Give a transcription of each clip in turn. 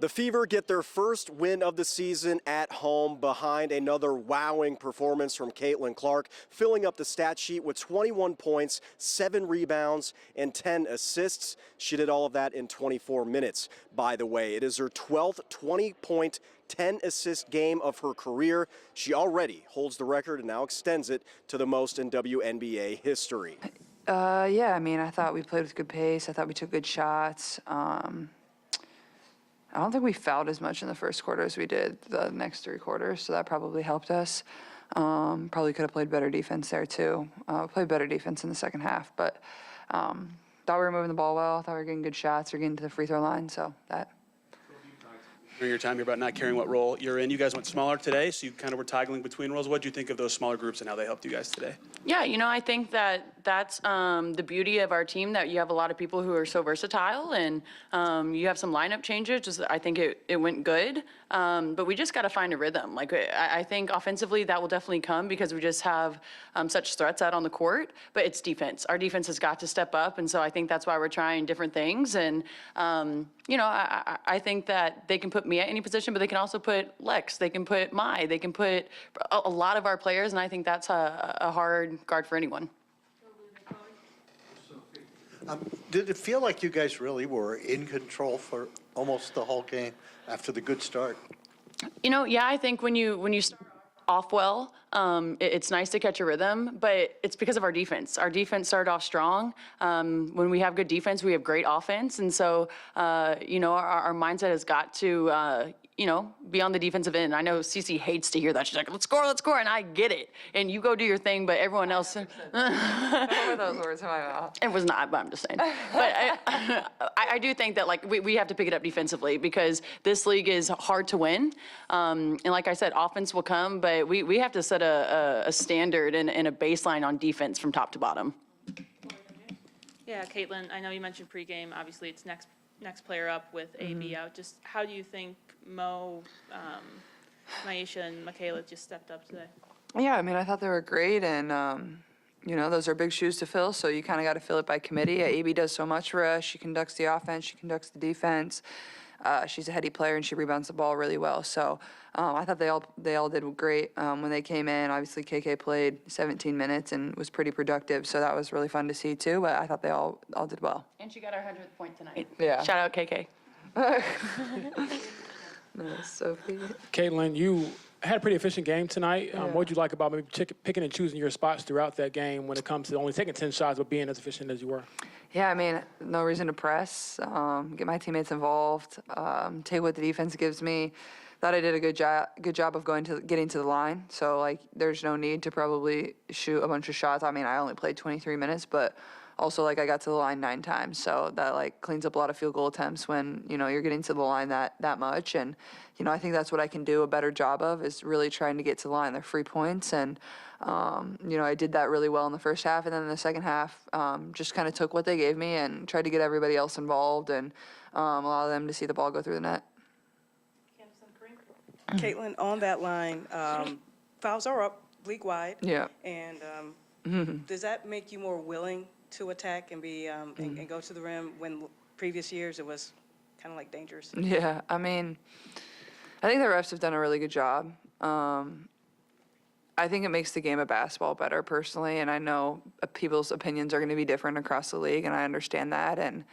The Fever get their first win of the season at home behind another wowing performance from Caitlin Clark, filling up the stat sheet with 21 points, 7 rebounds, and 10 assists. She did all of that in 24 minutes, by the way. It is her 12th 20-point, 10-assist game of her career. She already holds the record and now extends it to the most in WNBA history. Yeah, I mean, I thought we played with good pace. I thought we took good shots. I don't think we fouled as much in the first quarter as we did the next 3 quarters, so that probably helped us. Probably could have played better defense there too. Played better defense in the second half, but thought we were moving the ball well. Thought we were getting good shots. We were getting to the free throw line, so that. During your time here about not caring what role you're in, you guys went smaller today, so you kind of were toggling between roles. What do you think of those smaller groups and how they helped you guys today? Yeah, I think that's the beauty of our team, that you have a lot of people who are so versatile, and you have some lineup changes. Just I think it went good, but we just got to find a rhythm. Like I think offensively that will definitely come because we just have such threats out on the court. But it's defense. Our defense has got to step up, and so I think that's why we're trying different things. And I think that they can put me at any position, but they can also put Lex. They can put they can put a lot of our players, and I think that's a hard guard for anyone. Did it feel like you guys really were in control for almost the whole game after the good start? Yeah, I think when you start off well, it's nice to catch a rhythm, but it's because of our defense. Our defense started off strong. When we have good defense, we have great offense, and so our mindset has got to be on the defensive end. I know Cece hates to hear that. She's like, let's score, and I get it. And you go do your thing, but everyone else. What were those words in my mouth? It was not, but I'm just saying. But I do think that we have to pick it up defensively because this league is hard to win. And like I said, offense will come, but we have to set a standard and a baseline on defense from top to bottom. Yeah, Caitlin, I know you mentioned pregame. Obviously, it's next player up with AB out. Just how do you think Maisha and Michaela just stepped up today? Yeah, I mean, I thought they were great, and those are big shoes to fill, so you kind of got to fill it by committee. AB does so much for us. She conducts the offense, she conducts the defense. She's a heady player, and she rebounds the ball really well. So I thought they all did great when they came in. Obviously, KK played 17 minutes and was pretty productive, so that was really fun to see too. But I thought they all did well. And she got our 100th point tonight. Yeah. Shout out KK. Nice, Sophie. Caitlin, you had a pretty efficient game tonight. Yeah. What did you like about maybe picking and choosing your spots throughout that game when it comes to only taking 10 shots but being as efficient as you were? Yeah, I mean, no reason to press, get my teammates involved, take what the defense gives me. Thought I did a good job of getting to the line. So, there's no need to probably shoot a bunch of shots. I mean, I only played 23 minutes, but also, I got to the line 9 times. So that, cleans up a lot of field goal attempts when, you're getting to the line that much. And, I think that's what I can do a better job of is really trying to get to the line. They're free points. And, I did that really well in the first half. And then in the second half, just kind of took what they gave me and tried to get everybody else involved and allow them to see the ball go through the net. Caitlin, on that line, fouls are up league-wide. Yeah. And does that make you more willing to attack and be and go to the rim when previous years it was kind of dangerous? Yeah, I mean, I think the refs have done a really good job. I think it makes the game of basketball better personally, and I know people's opinions are going to be different across the league, and I understand that. And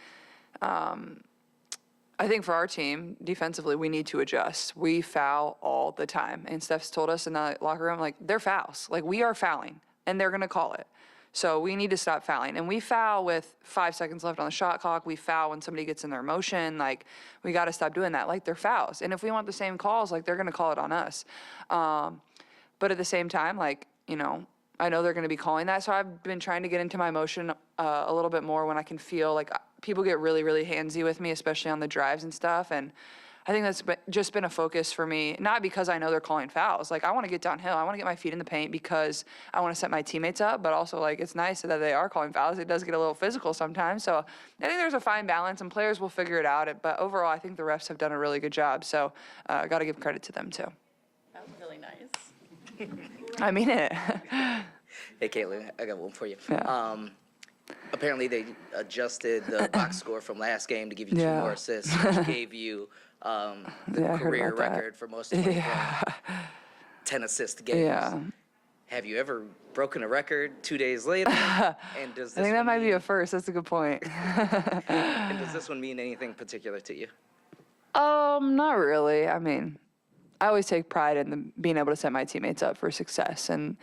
I think for our team, defensively, we need to adjust. We foul all the time, and Steph's told us in the locker room, they're fouls. We are fouling, and they're going to call it. So we need to stop fouling. And we foul with 5 seconds left on the shot clock. We foul when somebody gets in their motion. We got to stop doing that. They're fouls. And if we want the same calls, they're going to call it on us. But at the same time, I know they're going to be calling that. So I've been trying to get into my motion a little bit more when I can feel people get really, really handsy with me, especially on the drives and stuff. And I think that's just been a focus for me, not because I know they're calling fouls. I want to get downhill. I want to get my feet in the paint because I want to set my teammates up, but also, it's nice that they are calling fouls. It does get a little physical sometimes. So I think there's a fine balance, and players will figure it out. But overall, I think the refs have done a really good job. So I got to give credit to them, too. That was really nice. I mean it. Hey, Caitlin, I got one for you. Yeah. Apparently, they adjusted the box score from last game to give you 2 more assists, which gave you the Yeah, I heard career about that. record for most 21 10-assist games. Yeah. Have you ever broken a record 2 days later? And does this I think that one might be mean, a first. That's a good point. and does this one mean anything particular to you? Not really. I mean, I always take pride in being able to set my teammates up for success, and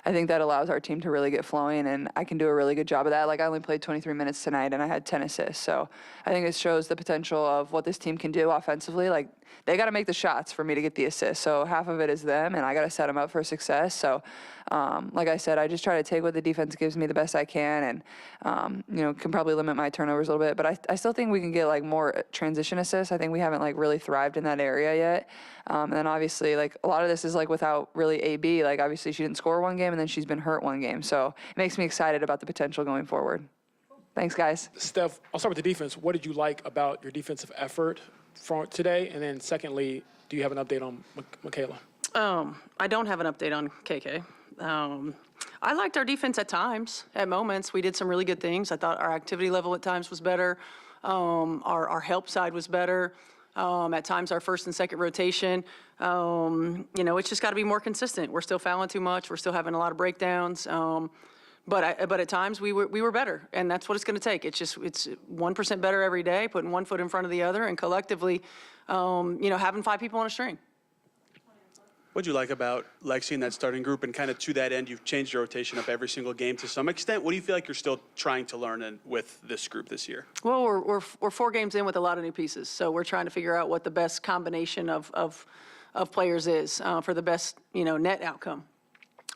I think that allows our team to really get flowing, and I can do a really good job of that. Like, I only played 23 minutes tonight, and I had 10 assists, so I think it shows the potential of what this team can do offensively. Like, they got to make the shots for me to get the assists, so half of it is them, and I got to set them up for success. So, like I said, I just try to take what the defense gives me the best I can, and can probably limit my turnovers a little bit. But I still think we can get like more transition assists. I think we haven't like really thrived in that area yet. And then obviously, like, a lot of this is like without really AB. Like, obviously she didn't score one game, and then she's been hurt one game. So it makes me excited about the potential going forward. Thanks, guys. Steph, I'll start with the defense. What did you like about your defensive effort for today? And then secondly, do you have an update on Michaela? I don't have an update on KK. I liked our defense at times, at moments. We did some really good things. I thought our activity level at times was better. Our help side was better. At times, our first and second rotation. It's just got to be more consistent. We're still fouling too much. We're still having a lot of breakdowns. But at times we were better, and that's what it's going to take. It's 1% better every day, putting one foot in front of the other, and collectively, having 5 people on a string. What'd you like about Lexi and that starting group? And kind of to that end, you've changed your rotation up every single game to some extent. What do you feel like you're still trying to learn with this group this year? Well, we're 4 games in with a lot of new pieces, so we're trying to figure out what the best combination of players is for the best net outcome.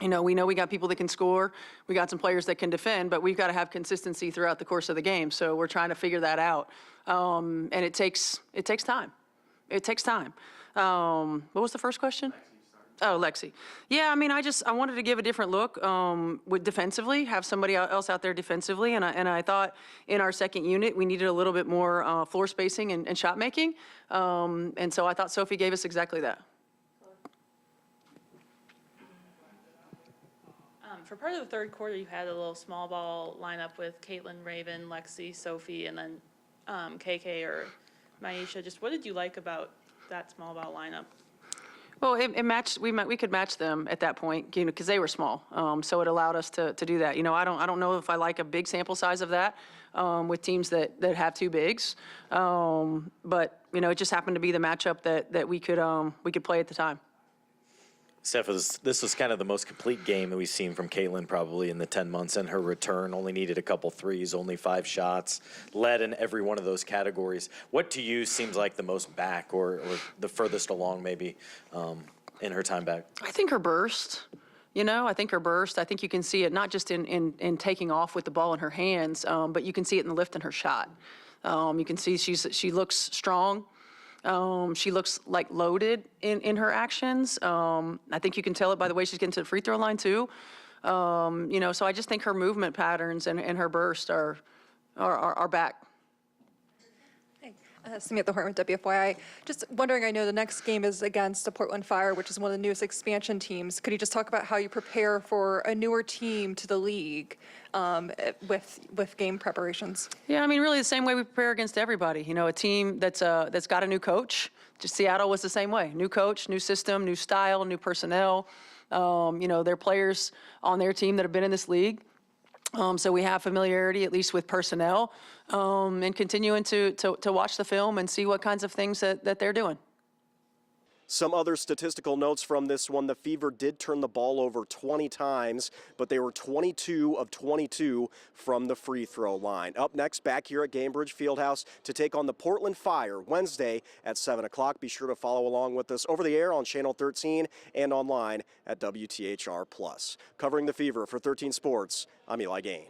We know we got people that can score, we got some players that can defend, but we've got to have consistency throughout the course of the game. So we're trying to figure that out, and it takes time. It takes time. What was the first question? Oh, Lexi. Yeah, I mean, I wanted to give a different look with defensively, have somebody else out there defensively, and I thought in our second unit we needed a little bit more floor spacing and shot making, and so I thought Sophie gave us exactly that. For part of the third quarter, you had a little small ball lineup with Caitlin, Raven, Lexi, Sophie, and then KK or Maisha. Just what did you like about that small ball lineup? Well, it matched. We could match them at that point, because they were small. So it allowed us to do that. I don't know if I like a big sample size of that with teams that have 2 bigs. But it just happened to be the matchup that we could play at the time. Steph, this was kind of the most complete game that we've seen from Caitlin probably in the 10 months, and her return only needed a couple threes, only 5 shots, led in every one of those categories. What to you seems like the most back or the furthest along maybe in her time back? I think her burst. I think her burst. I think you can see it not just in taking off with the ball in her hands, but you can see it in the lift in her shot. You can see she looks strong. She looks like loaded in her actions. I think you can tell it by the way she's getting to the free throw line too. So I just think her movement patterns and her burst are back. Samantha Horton with WFYI. Just wondering, I know the next game is against the Portland Fire, which is one of the newest expansion teams. Could you just talk about how you prepare for a newer team to the league with game preparations? Yeah, I mean, really the same way we prepare against everybody. A team that's got a new coach. Just Seattle was the same way. New coach, new system, new style, new personnel. They're players on their team that have been in this league. So we have familiarity, at least with personnel, and continuing to watch the film and see what kinds of things that they're doing. Some other statistical notes from this one. The Fever did turn the ball over 20 times, but they were 22 of 22 from the free throw line. Up next, back here at Gainbridge Fieldhouse to take on the Portland Fire Wednesday at 7 o'clock. Be sure to follow along with us over the air on Channel 13 and online at WTHR+. Covering the Fever for 13 Sports, I'm Eli Gain.